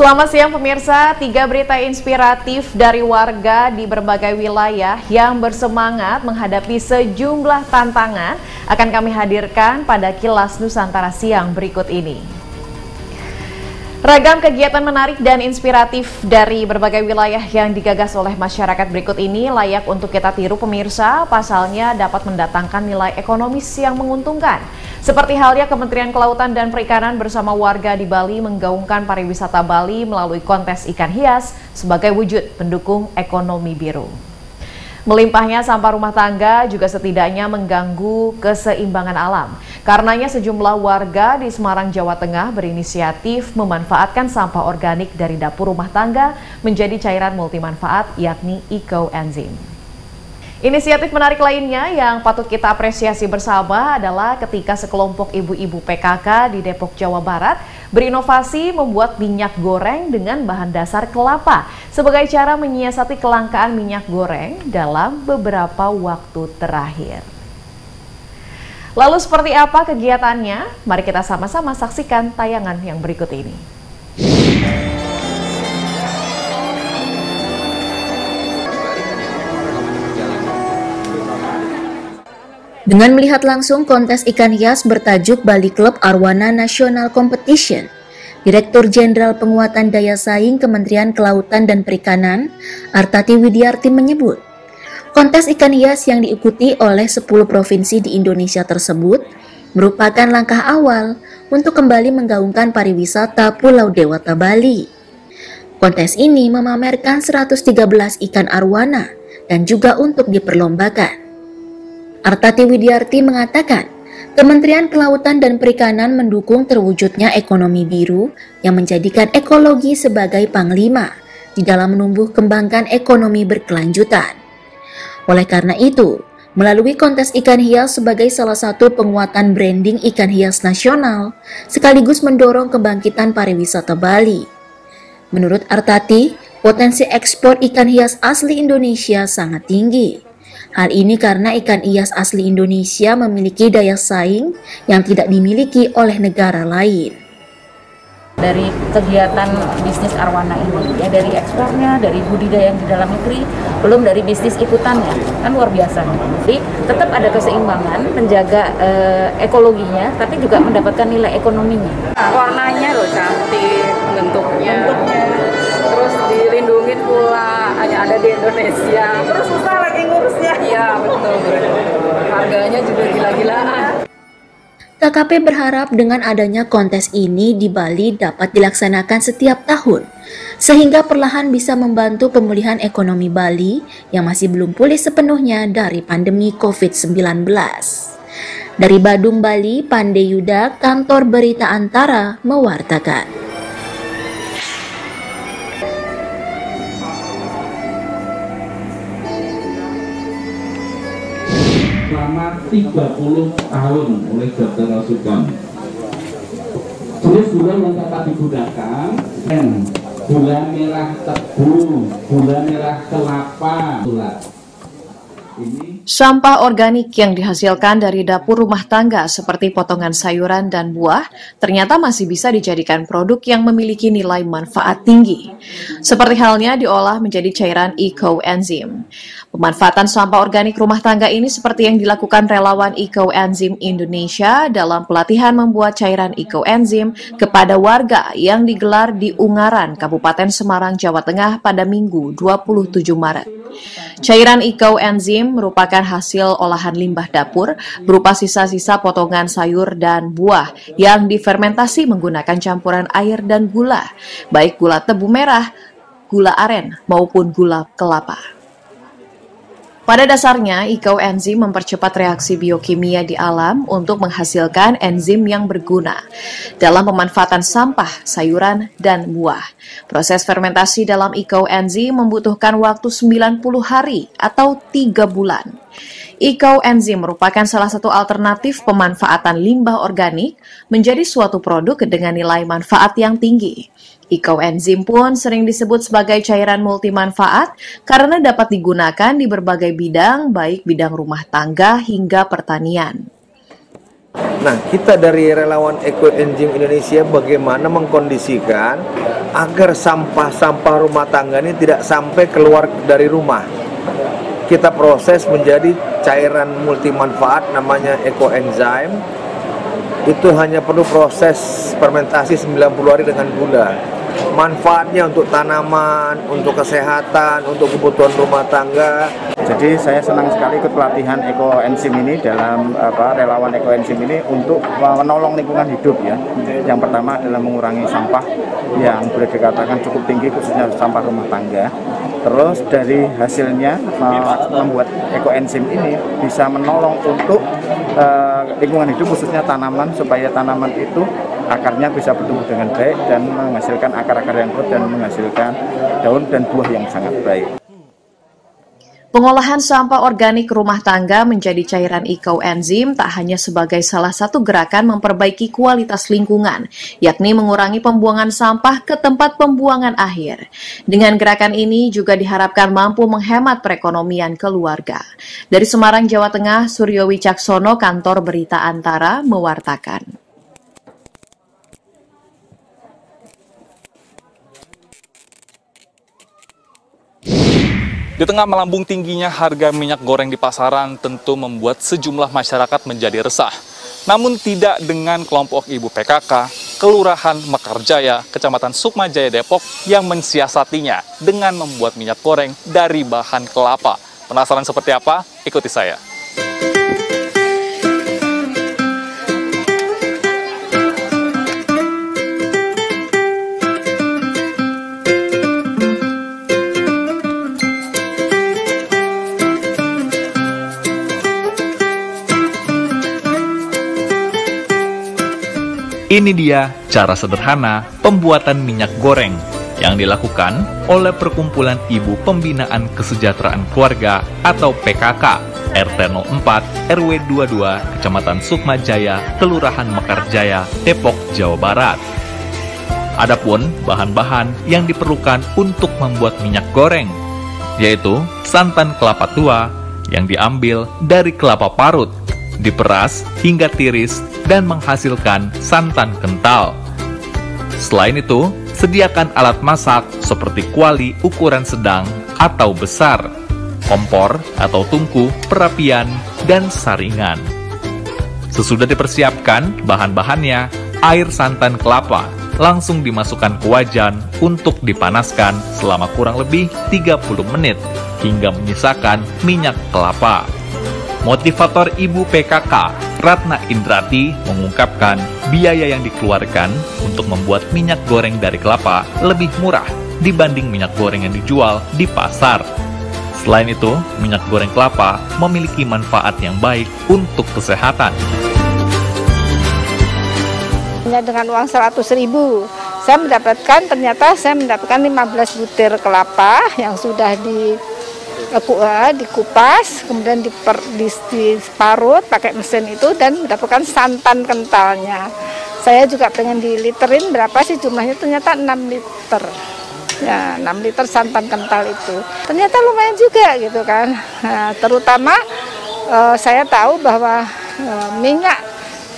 Selamat siang pemirsa, 3 berita inspiratif dari warga di berbagai wilayah yang bersemangat menghadapi sejumlah tantangan akan kami hadirkan pada Kilas Nusantara siang berikut ini. Ragam kegiatan menarik dan inspiratif dari berbagai wilayah yang digagas oleh masyarakat berikut ini layak untuk kita tiru pemirsa, pasalnya dapat mendatangkan nilai ekonomis yang menguntungkan. Seperti halnya Kementerian Kelautan dan Perikanan bersama warga di Bali menggaungkan pariwisata Bali melalui kontes ikan hias sebagai wujud pendukung ekonomi biru. Melimpahnya sampah rumah tangga juga setidaknya mengganggu keseimbangan alam. Karenanya sejumlah warga di Semarang, Jawa Tengah berinisiatif memanfaatkan sampah organik dari dapur rumah tangga menjadi cairan multimanfaat yakni EcoEnzyme. Inisiatif menarik lainnya yang patut kita apresiasi bersama adalah ketika sekelompok ibu-ibu PKK di Depok, Jawa Barat berinovasi membuat minyak goreng dengan bahan dasar kelapa sebagai cara menyiasati kelangkaan minyak goreng dalam beberapa waktu terakhir. Lalu seperti apa kegiatannya? Mari kita sama-sama saksikan tayangan yang berikut ini. Dengan melihat langsung kontes ikan hias bertajuk Bali Club Arwana National Competition, Direktur Jenderal Penguatan Daya Saing Kementerian Kelautan dan Perikanan, Artati Widiarti menyebut, kontes ikan hias yang diikuti oleh 10 provinsi di Indonesia tersebut merupakan langkah awal untuk kembali menggaungkan pariwisata Pulau Dewata Bali. Kontes ini memamerkan 113 ikan arwana dan juga untuk diperlombakan. Artati Widiarti mengatakan, Kementerian Kelautan dan Perikanan mendukung terwujudnya ekonomi biru yang menjadikan ekologi sebagai panglima di dalam menumbuh kembangkan ekonomi berkelanjutan. Oleh karena itu, melalui kontes ikan hias sebagai salah satu penguatan branding ikan hias nasional, sekaligus mendorong kebangkitan pariwisata Bali. Menurut Artati, potensi ekspor ikan hias asli Indonesia sangat tinggi. Hal ini karena ikan hias asli Indonesia memiliki daya saing yang tidak dimiliki oleh negara lain. Dari kegiatan bisnis arwana ini, ya dari ekspornya, dari budidaya yang di dalam negeri, belum dari bisnis ikutannya, kan luar biasa. Jadi tetap ada keseimbangan, menjaga ekologinya, tapi juga mendapatkan nilai ekonominya. Warnanya loh cantik, bentuknya, terus dilindungin pula, hanya ada di Indonesia. Terus susah lagi ngurusnya. Iya betul. Harganya juga gila-gilaan. KKP berharap dengan adanya kontes ini di Bali dapat dilaksanakan setiap tahun, sehingga perlahan bisa membantu pemulihan ekonomi Bali yang masih belum pulih sepenuhnya dari pandemi COVID-19. Dari Badung, Bali, Pande Yuda, Kantor Berita Antara, mewartakan. Selama 30 tahun oleh Dr. Rasukan. Terus gula yang dapat digunakan gula merah tebu, gula merah kelapa. Sampah organik yang dihasilkan dari dapur rumah tangga seperti potongan sayuran dan buah ternyata masih bisa dijadikan produk yang memiliki nilai manfaat tinggi. Seperti halnya diolah menjadi cairan EcoEnzyme. Pemanfaatan sampah organik rumah tangga ini seperti yang dilakukan relawan EcoEnzyme Indonesia dalam pelatihan membuat cairan EcoEnzyme kepada warga yang digelar di Ungaran, Kabupaten Semarang, Jawa Tengah pada Minggu 27 Maret. Cairan EcoEnzyme merupakan hasil olahan limbah dapur berupa sisa-sisa potongan sayur dan buah yang difermentasi menggunakan campuran air dan gula, baik gula tebu merah, gula aren, maupun gula kelapa. Pada dasarnya, EcoEnzyme mempercepat reaksi biokimia di alam untuk menghasilkan enzim yang berguna dalam pemanfaatan sampah, sayuran, dan buah. Proses fermentasi dalam EcoEnzyme membutuhkan waktu 90 hari atau 3 bulan. EcoEnzyme merupakan salah satu alternatif pemanfaatan limbah organik menjadi suatu produk dengan nilai manfaat yang tinggi. EcoEnzyme pun sering disebut sebagai cairan multimanfaat karena dapat digunakan di berbagai bidang, baik bidang rumah tangga hingga pertanian. Nah, kita dari relawan Ekoenzim Indonesia bagaimana mengkondisikan agar sampah-sampah rumah tangga ini tidak sampai keluar dari rumah. Kita proses menjadi cairan multimanfaat namanya ekoenzim. Itu hanya perlu proses fermentasi 90 hari dengan gula. Manfaatnya untuk tanaman, untuk kesehatan, untuk kebutuhan rumah tangga. Jadi saya senang sekali ikut pelatihan ekoenzim ini dalam relawan ekoenzim ini untuk menolong lingkungan hidup ya. Yang pertama adalah mengurangi sampah yang boleh dikatakan cukup tinggi, khususnya sampah rumah tangga. Terus dari hasilnya membuat ekoenzim ini bisa menolong untuk lingkungan hidup, khususnya tanaman, supaya tanaman itu akarnya bisa bertumbuh dengan baik dan menghasilkan akar-akar yang kuat dan menghasilkan daun dan buah yang sangat baik. Pengolahan sampah organik rumah tangga menjadi cairan ekoenzim tak hanya sebagai salah satu gerakan memperbaiki kualitas lingkungan, yakni mengurangi pembuangan sampah ke tempat pembuangan akhir. Dengan gerakan ini juga diharapkan mampu menghemat perekonomian keluarga. Dari Semarang, Jawa Tengah, Suryo Wicaksono, Kantor Berita Antara, mewartakan. Di tengah melambung tingginya harga minyak goreng di pasaran tentu membuat sejumlah masyarakat menjadi resah. Namun tidak dengan kelompok ibu PKK, Kelurahan Mekarjaya, Kecamatan Sukmajaya, Depok yang mensiasatinya dengan membuat minyak goreng dari bahan kelapa. Penasaran seperti apa? Ikuti saya. Ini dia cara sederhana pembuatan minyak goreng yang dilakukan oleh Perkumpulan Ibu Pembinaan Kesejahteraan Keluarga atau PKK RT 04 RW 22 Kecamatan Sukmajaya, Kelurahan Mekarjaya, Depok, Jawa Barat. Adapun bahan-bahan yang diperlukan untuk membuat minyak goreng, yaitu santan kelapa tua yang diambil dari kelapa parut, diperas hingga tiris dan menghasilkan santan kental. Selain itu, sediakan alat masak seperti kuali ukuran sedang atau besar, kompor atau tungku, perapian, dan saringan. Sesudah dipersiapkan bahan-bahannya, air santan kelapa langsung dimasukkan ke wajan untuk dipanaskan selama kurang lebih 30 menit hingga menyisakan minyak kelapa. Motivator Ibu PKK, Ratna Indrati, mengungkapkan biaya yang dikeluarkan untuk membuat minyak goreng dari kelapa lebih murah dibanding minyak goreng yang dijual di pasar. Selain itu, minyak goreng kelapa memiliki manfaat yang baik untuk kesehatan. Dengan uang 100.000, saya mendapatkan 15 butir kelapa yang sudah dikupas, kemudian diparut pakai mesin itu dan mendapatkan santan kentalnya. Saya juga pengen diliterin berapa sih jumlahnya, ternyata 6 liter. Ya, 6 liter santan kental itu. Ternyata lumayan juga gitu kan. Nah, terutama saya tahu bahwa minyak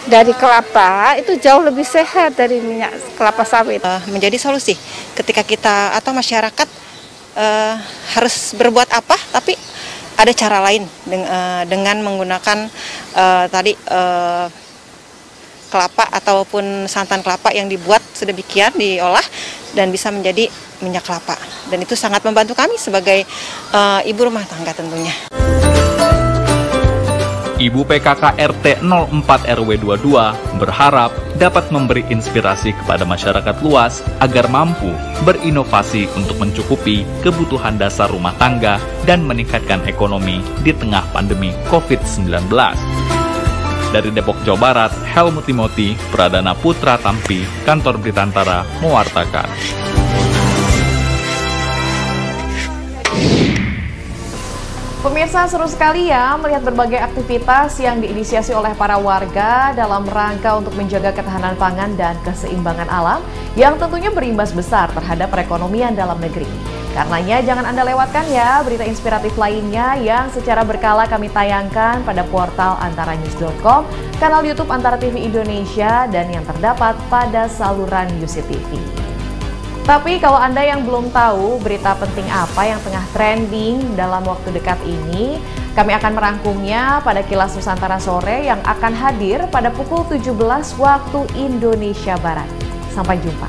dari kelapa itu jauh lebih sehat dari minyak kelapa sawit. Menjadi solusi ketika kita atau masyarakat harus berbuat apa, tapi ada cara lain dengan menggunakan kelapa ataupun santan kelapa yang dibuat sedemikian, diolah dan bisa menjadi minyak kelapa. Dan itu sangat membantu kami sebagai ibu rumah tangga tentunya. Ibu PKK RT 04 RW 22 berharap dapat memberi inspirasi kepada masyarakat luas agar mampu berinovasi untuk mencukupi kebutuhan dasar rumah tangga dan meningkatkan ekonomi di tengah pandemi COVID-19. Dari Depok, Jawa Barat, Helmut Timothy, Pradana Putra Tampi, Kantor Berita Antara, mewartakan. Pemirsa, seru sekali ya melihat berbagai aktivitas yang diinisiasi oleh para warga dalam rangka untuk menjaga ketahanan pangan dan keseimbangan alam yang tentunya berimbas besar terhadap perekonomian dalam negeri. Karenanya jangan Anda lewatkan ya berita inspiratif lainnya yang secara berkala kami tayangkan pada portal antaranews.com, kanal YouTube Antara TV Indonesia, dan yang terdapat pada saluran UCTV. Tapi kalau Anda yang belum tahu berita penting apa yang tengah trending dalam waktu dekat ini, kami akan merangkumnya pada Kilas Nusantara Sore yang akan hadir pada pukul 17 waktu Indonesia Barat. Sampai jumpa.